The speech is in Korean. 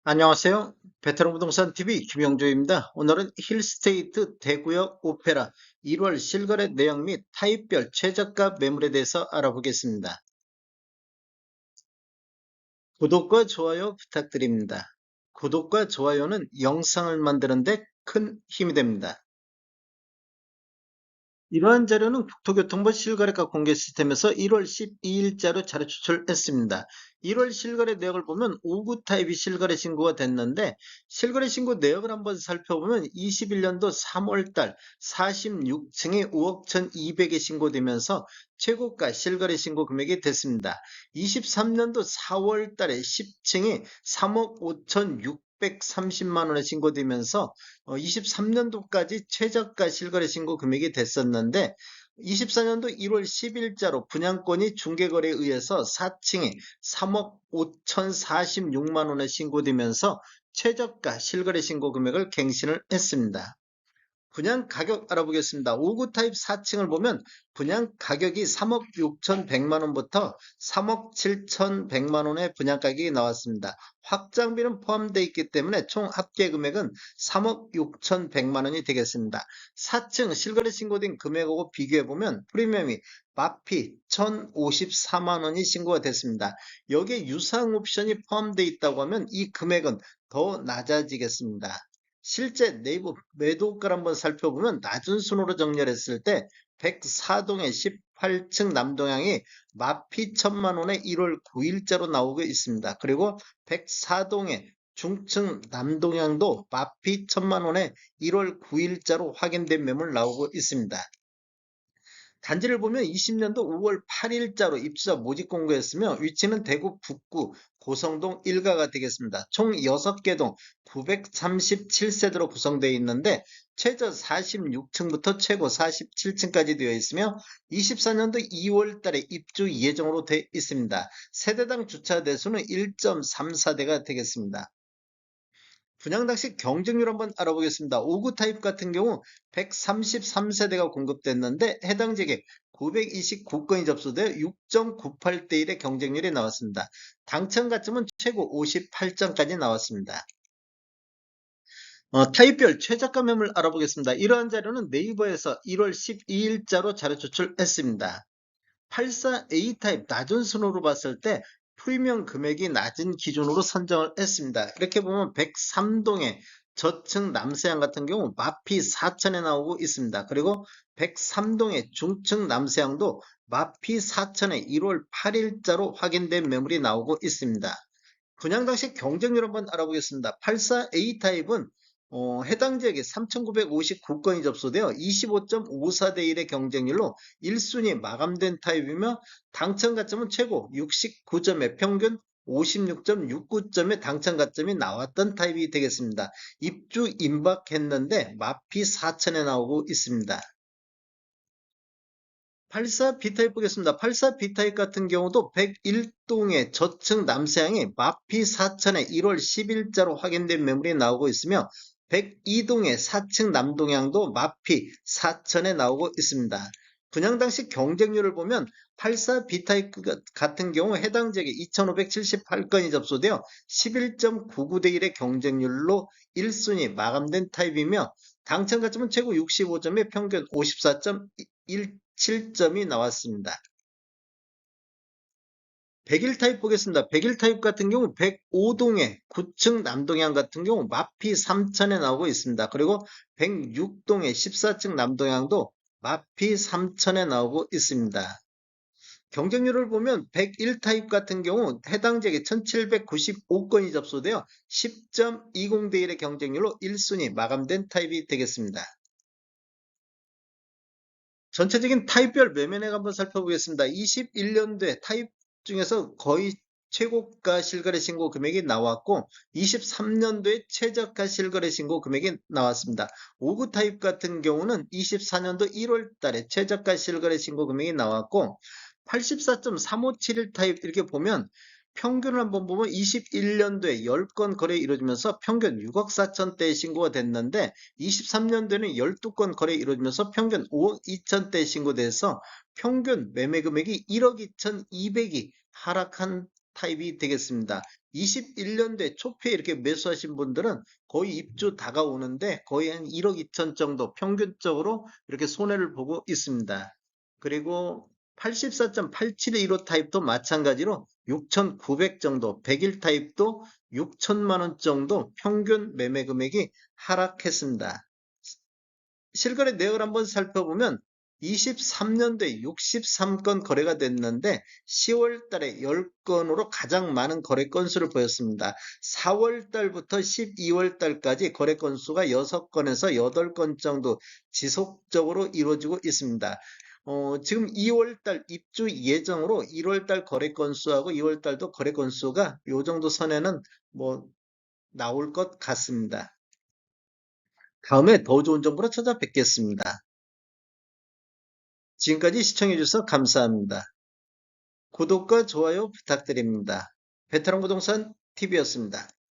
안녕하세요. 베테랑 부동산 TV 김영조입니다. 오늘은 힐스테이트 대구역 오페라 1월 실거래 내용 및 타입별 최저가 매물에 대해서 알아보겠습니다. 구독과 좋아요 부탁드립니다. 구독과 좋아요는 영상을 만드는 데 큰 힘이 됩니다. 이러한 자료는 국토교통부 실거래가 공개 시스템에서 1월 12일자로 자료 추출했습니다. 1월 실거래 내역을 보면 5구 타입이 실거래 신고가 됐는데 실거래 신고 내역을 한번 살펴보면 21년도 3월달 46층이 5억 1200에 신고되면서 최고가 실거래 신고 금액이 됐습니다. 23년도 4월달에 10층이 3억 5630만 원에 신고되면서 23년도까지 최저가 실거래 신고 금액이 됐었는데 24년도 1월 10일자로 분양권이 중개거래에 의해서 4층에 3억 5,046만 원에 신고되면서 최저가 실거래 신고 금액을 갱신을 했습니다. 분양 가격 알아보겠습니다. 5구 타입 4층을 보면 분양 가격이 3억 6,100만 원부터 3억 7,100만 원의 분양 가격이 나왔습니다. 확장비는 포함되어 있기 때문에 총 합계 금액은 3억 6,100만 원이 되겠습니다. 4층 실거래 신고된 금액하고 비교해보면 프리미엄이 마피 1,054만 원이 신고가 됐습니다. 여기에 유상 옵션이 포함되어 있다고 하면 이 금액은 더 낮아지겠습니다. 실제 네이버 매도가를 한번 살펴보면 낮은 순으로 정렬했을 때 104동의 18층 남동향이 마피 1,000만 원에 1월 9일자로 나오고 있습니다. 그리고 104동의 중층 남동향도 마피 1,000만 원에 1월 9일자로 확인된 매물 나오고 있습니다. 단지를 보면 20년도 5월 8일자로 입주자 모집 공고했으며 위치는 대구 북구 고성동 1가가 되겠습니다. 총 6개 동 937세대로 구성되어 있는데 최저 46층부터 최고 47층까지 되어 있으며 24년도 2월 달에 입주 예정으로 되어 있습니다. 세대당 주차 대수는 1.34대가 되겠습니다. 분양 당시 경쟁률 한번 알아보겠습니다. 5구 타입 같은 경우 133세대가 공급됐는데 해당 지역에 929건이 접수되어 6.98대 1의 경쟁률이 나왔습니다. 당첨 가점은 최고 58점까지 나왔습니다. 타입별 최저가 매물 알아보겠습니다. 이러한 자료는 네이버에서 1월 12일자로 자료 제출했습니다. 84A 타입 낮은 순으로 봤을 때 프리미엄 금액이 낮은 기준으로 선정을 했습니다. 이렇게 보면 103동의 저층 남서양 같은 경우 마피 4천에 나오고 있습니다. 그리고 103동의 중층 남서양도 마피 4천에 1월 8일자로 확인된 매물이 나오고 있습니다. 분양 당시 경쟁률 한번 알아보겠습니다. 84A 타입은 해당 지역에 3,959건이 접수되어 25.54대 1의 경쟁률로 1순위 마감된 타입이며 당첨 가점은 최고 69점에 평균 56.69점의 당첨 가점이 나왔던 타입이 되겠습니다. 입주 임박했는데 마피 4천에 나오고 있습니다. 84B타입 보겠습니다. 84B타입 같은 경우도 101동의 저층 남서향이 마피 4천에 1월 10일자로 확인된 매물이 나오고 있으며 102동의 4층 남동향도 마피 4천에 나오고 있습니다. 분양 당시 경쟁률을 보면 84B타입 같은 경우 해당 지역에 2,578건이 접수되어 11.99대 1의 경쟁률로 1순위 마감된 타입이며 당첨 가점은 최고 65점에 평균 54.17점이 나왔습니다. 101 타입 보겠습니다. 101 타입 같은 경우 105동의 9층 남동향 같은 경우 마피 3천에 나오고 있습니다. 그리고 106동의 14층 남동향도 마피 3천에 나오고 있습니다. 경쟁률을 보면 101 타입 같은 경우 해당 지역에 1795건이 접수되어 10.20대 1의 경쟁률로 1순위 마감된 타입이 되겠습니다. 전체적인 타입별 매매액 한번 살펴보겠습니다. 21년도에 타입 중에서 거의 최고가 실거래 신고 금액이 나왔고 23년도에 최저가 실거래 신고 금액이 나왔습니다. 5구 타입 같은 경우는 24년도 1월 달에 최저가 실거래 신고 금액이 나왔고 84.3571 타입 이렇게 보면 평균을 한번 보면 21년도에 10건 거래 이루어지면서 평균 6억 4천대 신고가 됐는데 23년도에는 12건 거래 이루어지면서 평균 5억 2천대 신고돼서 평균 매매 금액이 1억 2,200이 하락한 타입이 되겠습니다. 21년도에 초피에 이렇게 매수하신 분들은 거의 입주 다가오는데 거의 한 1억 2천 정도 평균적으로 이렇게 손해를 보고 있습니다. 그리고 84.87의 1호 타입도 마찬가지로 6,900 정도, 100일 타입도 6천만 원 정도 평균 매매 금액이 하락했습니다. 실거래 내역을 한번 살펴보면 23년도에 63건 거래가 됐는데 10월 달에 10건으로 가장 많은 거래 건수를 보였습니다. 4월 달부터 12월 달까지 거래 건수가 6건에서 8건 정도 지속적으로 이루어지고 있습니다. 지금 2월 달 입주 예정으로 1월 달 거래 건수하고 2월 달도 거래 건수가 요 정도 선에는 뭐 나올 것 같습니다. 다음에 더 좋은 정보로 찾아뵙겠습니다. 지금까지 시청해주셔서 감사합니다. 구독과 좋아요 부탁드립니다. 베테랑 부동산 TV였습니다.